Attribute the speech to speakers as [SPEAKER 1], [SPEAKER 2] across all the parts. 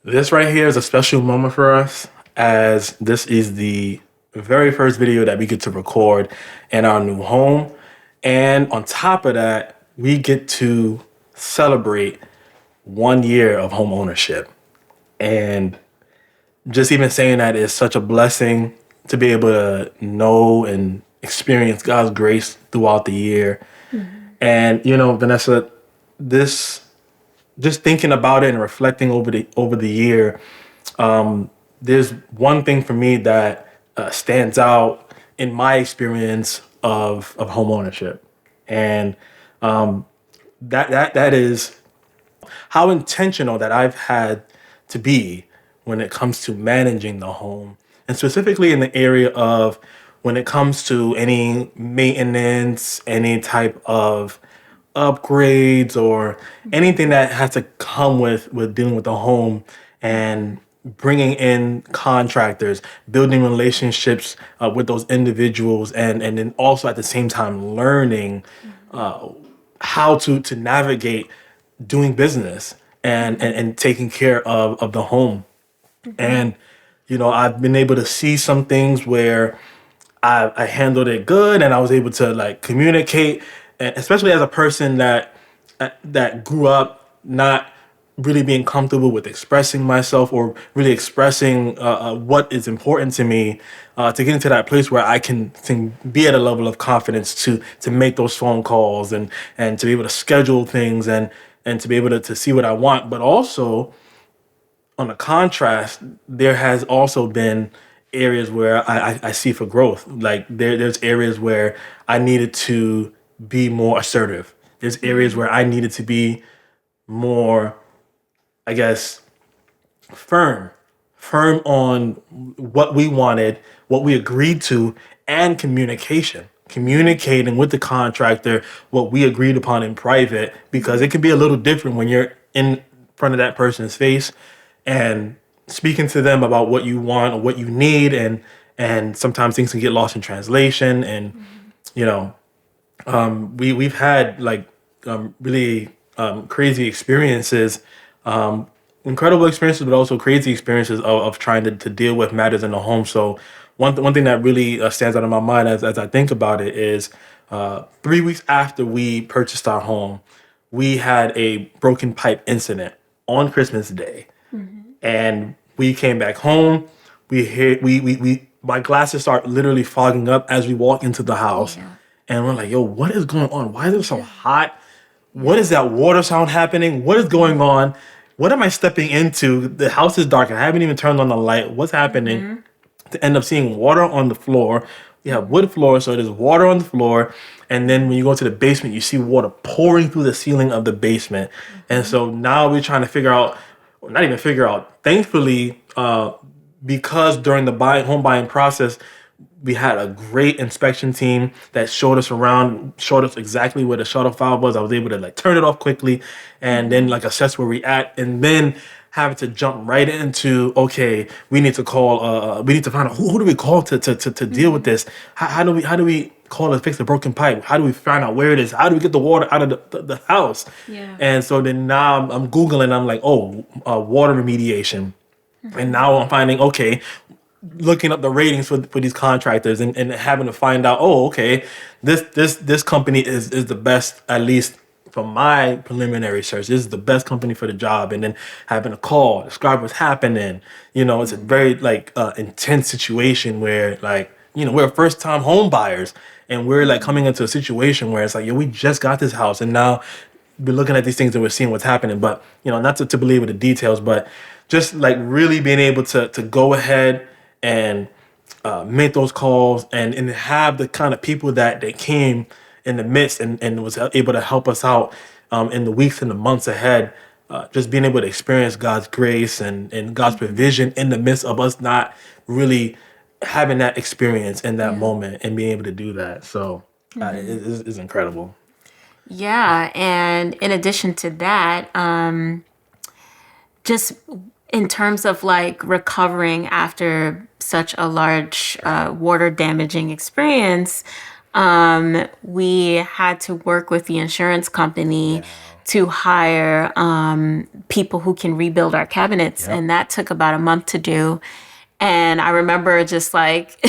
[SPEAKER 1] This right here is a special moment for us as this is the very first video that we get to record in our new home. And on top of that, we get to celebrate 1 year of home ownership. And just even saying that is such a blessing to be able to know and experience God's grace throughout the year. And, Vanessa, this just thinking about it and reflecting over the year, there's one thing for me that stands out in my experience of home ownership, and that is how intentional that I've had to be when it comes to managing the home, and specifically in the area of when it comes to any maintenance, any type of upgrades or anything that has to come with dealing with the home and bringing in contractors, building relationships with those individuals, and then also at the same time learning how to navigate doing business and taking care of the home. And I've been able to see some things where I handled it good and I was able to like communicate, and especially as a person that grew up not really being comfortable with expressing myself or really expressing what is important to me, to get into that place where I can be at a level of confidence to make those phone calls and to be able to schedule things and to be able to see what I want. But also on a contrast, there has also been areas where I see for growth. Like there's areas where I needed to be more assertive. There's areas where I needed to be more, I guess, firm on what we wanted, what we agreed to, and communicating with the contractor what we agreed upon in private, because it can be a little different when you're in front of that person's face and speaking to them about what you want or what you need, and sometimes things can get lost in translation. And you know we've had like really crazy experiences, incredible experiences, but also crazy experiences of trying to deal with matters in the home. So one thing that really stands out in my mind as I think about it is 3 weeks after we purchased our home, we had a broken pipe incident on Christmas Day. And we came back home. My glasses start literally fogging up as we walk into the house.
[SPEAKER 2] Yeah.
[SPEAKER 1] And we're like, yo, what is going on? Why is it so hot? What is that water sound happening? What is going on? What am I stepping into? The house is dark. I haven't even turned on the light. What's happening? To end up seeing water on the floor. We have wood floor, so there's water on the floor. And then when you go to the basement, you see water pouring through the ceiling of the basement. And so now we're trying to figure out, or not even figure out, thankfully, because during the home buying process, we had a great inspection team that showed us around, showed us exactly where the shut-off valve was. I was able to like turn it off quickly and then like assess where we at, and then having to jump right into, okay, we need to call, we need to find out who do we call to deal with this? How do we call to fix the broken pipe? How do we find out where it is? How do we get the water out of the house?
[SPEAKER 2] Yeah.
[SPEAKER 1] And so then now I'm Googling, I'm like, water remediation. And now I'm finding, okay, looking up the ratings for these contractors and having to find out, this company is the best, at least from my preliminary search. This is the best company for the job. And then having a call, describe what's happening. It's a very like intense situation where like, we're first time home buyers and we're like coming into a situation where it's like, yo, we just got this house and now we're looking at these things and we're seeing what's happening. But, not to belabor the details, but just like really being able to go ahead and make those calls and have the kind of people that they came in the midst and was able to help us out in the weeks and the months ahead, just being able to experience God's grace and God's provision in the midst of us not really having that experience in that moment and being able to do that. So it's incredible.
[SPEAKER 2] Yeah, and in addition to that, just in terms of like recovering after such a large water damaging experience, we had to work with the insurance company to hire people who can rebuild our cabinets. And that took about a month to do. And I remember just like,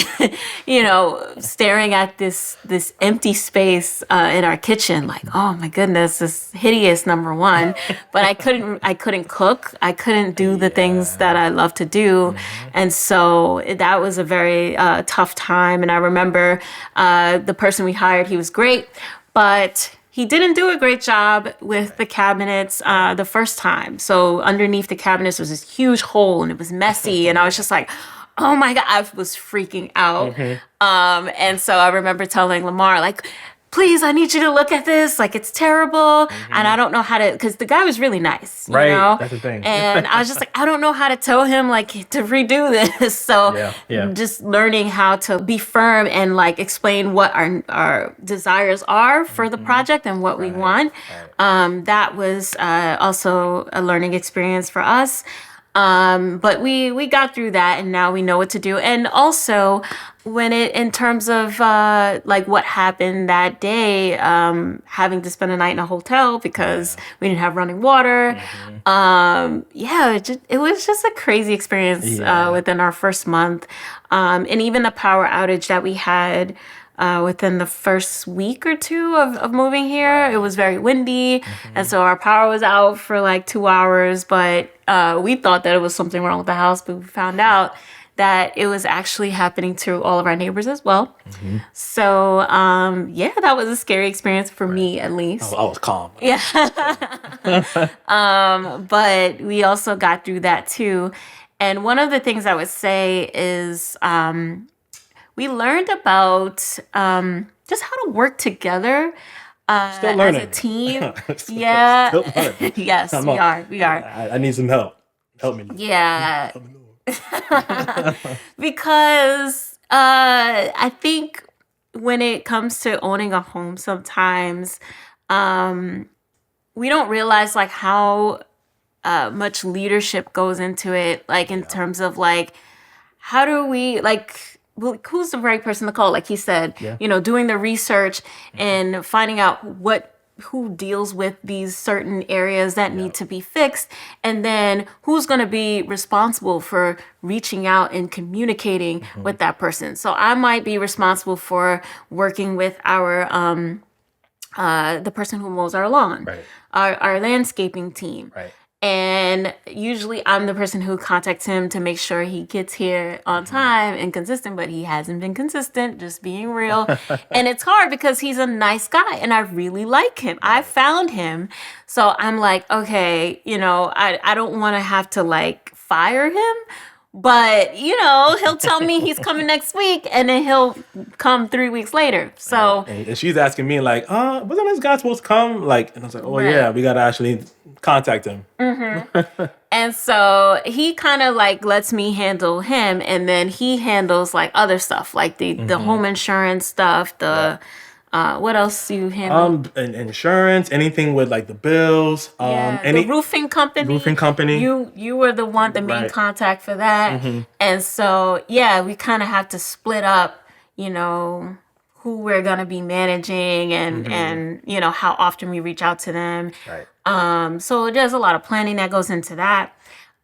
[SPEAKER 2] staring at this empty space in our kitchen, like, oh my goodness, this hideous, number one. But I couldn't cook. I couldn't do the things that I love to do. And so that was a very tough time. And I remember the person we hired, he was great, but he didn't do a great job with the cabinets the first time. So underneath the cabinets was this huge hole and it was messy. And I was just like, oh my God, I was freaking out. And so I remember telling Lamar, like, please, I need you to look at this. Like, it's terrible. And I don't know how to, because the guy was really nice, you know?
[SPEAKER 1] That's the thing.
[SPEAKER 2] And I was just like, I don't know how to tell him, like, to redo this. So just learning how to be firm and, like, explain what our desires are for the project and what we want. That was also a learning experience for us. But we got through that, and now we know what to do. And also, in terms of like what happened that day, having to spend a night in a hotel because we didn't have running water. It was just a crazy experience within our first month, and even the power outage that we had. Within the first week or two of moving here, it was very windy. And so our power was out for like 2 hours, but we thought that it was something wrong with the house, but we found out that it was actually happening to all of our neighbors as well. So, that was a scary experience for me, at least.
[SPEAKER 1] I was calm.
[SPEAKER 2] Yeah. But we also got through that too. And one of the things I would say is, we learned about just how to work together as a team.
[SPEAKER 1] Still learning.
[SPEAKER 2] Yes, we are.
[SPEAKER 1] I need some help. Help me.
[SPEAKER 2] Yeah. Because I think when it comes to owning a home, sometimes we don't realize like how much leadership goes into it. Like in terms of like, how do we who's the right person to call? Like he said, doing the research and finding out who deals with these certain areas that need to be fixed. And then who's going to be responsible for reaching out and communicating with that person. So I might be responsible for working with our, the person who mows our lawn, our landscaping team. And usually I'm the person who contacts him to make sure he gets here on time and consistent, but he hasn't been consistent, just being real. And it's hard because he's a nice guy and I really like him. I found him. So I'm like, okay, I don't want to have to like fire him. But, he'll tell me he's coming next week and then he'll come 3 weeks later. So
[SPEAKER 1] and she's asking me like, wasn't this guy supposed to come? Like, and I was like, oh yeah, we got to actually contact him.
[SPEAKER 2] And so he kind of like lets me handle him. And then he handles like other stuff, like the home insurance stuff, what else do you handle?
[SPEAKER 1] Insurance, anything with like the bills.
[SPEAKER 2] The roofing company. You were the main contact for that. And so, we kind of have to split up, who we're going to be managing and how often we reach out to them. So there's a lot of planning that goes into that.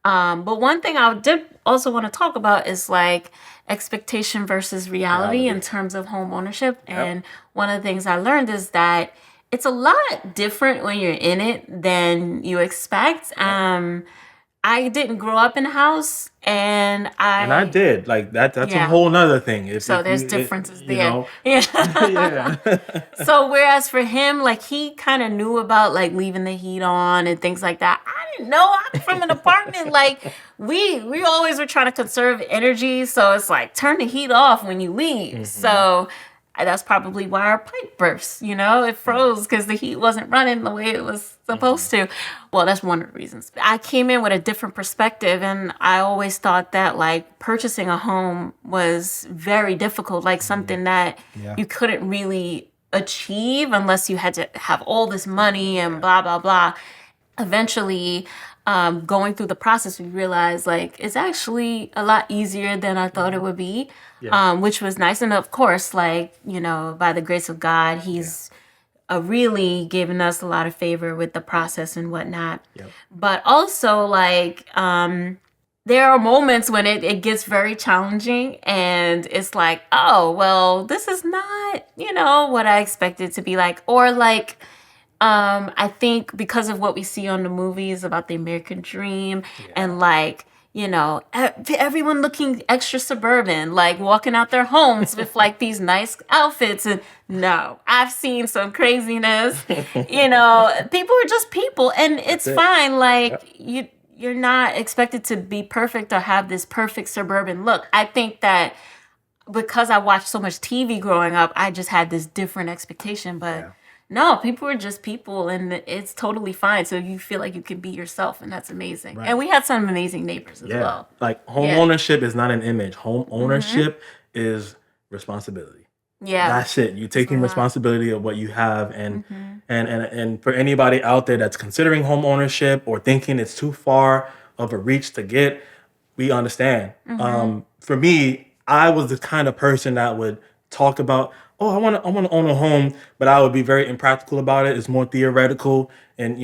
[SPEAKER 2] But one thing I did also want to talk about is like expectation versus reality in terms of home ownership. And one of the things I learned is that it's a lot different when you're in it than you expect. I didn't grow up in a house, and I did.
[SPEAKER 1] Like that's a whole nother thing.
[SPEAKER 2] There's differences there. So whereas for him, like he kind of knew about like leaving the heat on and things like that. I didn't know. I'm from an apartment. Like we always were trying to conserve energy, so it's like turn the heat off when you leave. So that's probably why our pipe burst, it froze because the heat wasn't running the way it was supposed to. Well, that's one of the reasons. I came in with a different perspective, and I always thought that like purchasing a home was very difficult, like something that you couldn't really achieve unless you had to have all this money and blah, blah, blah. Eventually, going through the process, we realized like it's actually a lot easier than I thought it would be. Which was nice. And of course, like, by the grace of God, he's really given us a lot of favor with the process and whatnot.
[SPEAKER 1] Yep.
[SPEAKER 2] But also, like, there are moments when it gets very challenging and it's like, oh, well, this is not, what I expected to be like. Or like, I think because of what we see on the movies about the American dream and like, everyone looking extra suburban, like walking out their homes with like these nice outfits. And no, I've seen some craziness. People are just people, and it's fine. Like you're not expected to be perfect or have this perfect suburban look. I think that because I watched so much TV growing up, I just had this different expectation. But no, people are just people, and it's totally fine. So you feel like you can be yourself, and that's amazing. Right. And we had some amazing neighbors as well.
[SPEAKER 1] Like home ownership is not an image. Home ownership is responsibility. Yeah, that's it. You're taking responsibility of what you have, and and for anybody out there that's considering home ownership or thinking it's too far of a reach to get, we understand. For me, I was the kind of person that would talk about, oh, I want to own a home, but I would be very impractical about it. It's more theoretical and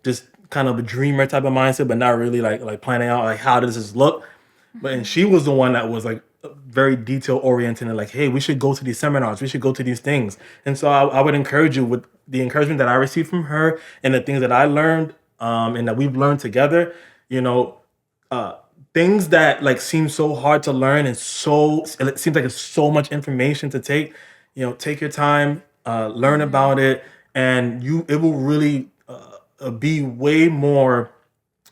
[SPEAKER 1] just kind of a dreamer type of mindset, but not really like planning out like how does this look. But and she was the one that was like very detail oriented and like, hey, we should go to these seminars, we should go to these things. And so I would encourage you with the encouragement that I received from her and the things that I learned and that we've learned together. Things that like seem so hard to learn and it seems like it's so much information to take. Take your time, learn about it, and it will really be way more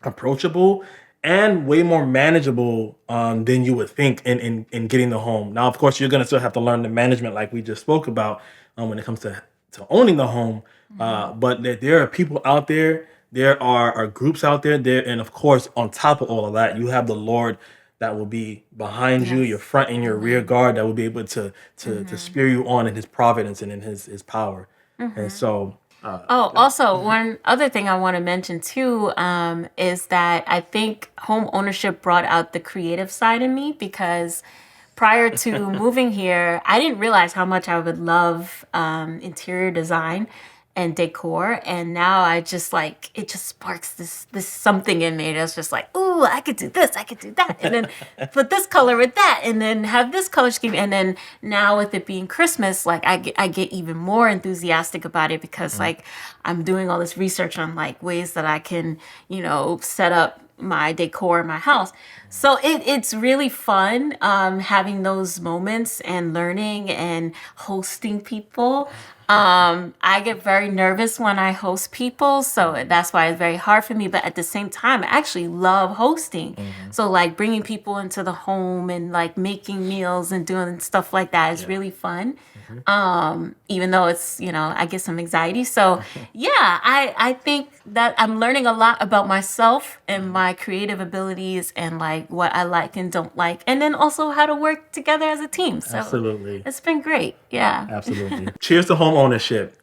[SPEAKER 1] approachable and way more manageable than you would think in getting the home. Now, of course, you're gonna still have to learn the management like we just spoke about when it comes to owning the home. But there are people out there. There are groups out there, and of course, on top of all of that, you have the Lord that will be behind you, your front and your rear guard, that will be able to spear you on in His providence and in His power. And so.
[SPEAKER 2] Also, one other thing I want to mention too is that I think home ownership brought out the creative side in me, because prior to moving here, I didn't realize how much I would love interior design and decor, and now I just like, it just sparks this something in me that's just like, ooh, I could do this, I could do that, and then put this color with that, and then have this color scheme. And then now with it being Christmas, like I get even more enthusiastic about it, because like I'm doing all this research on like ways that I can set up my decor in my house. So it's really fun having those moments and learning and hosting people. I get very nervous when I host people, so that's why it's very hard for me. But at the same time, I actually love hosting. So like bringing people into the home and like making meals and doing stuff like that is really fun. Even though it's, I get some anxiety. So yeah, I think that I'm learning a lot about myself and my creative abilities and like what I like and don't like. And then also how to work together as a team. So
[SPEAKER 1] absolutely.
[SPEAKER 2] It's been great. Yeah.
[SPEAKER 1] Absolutely. Cheers to home ownership.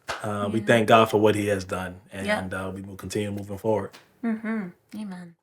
[SPEAKER 1] We thank God for what He has done. And we will continue moving forward.
[SPEAKER 2] Amen.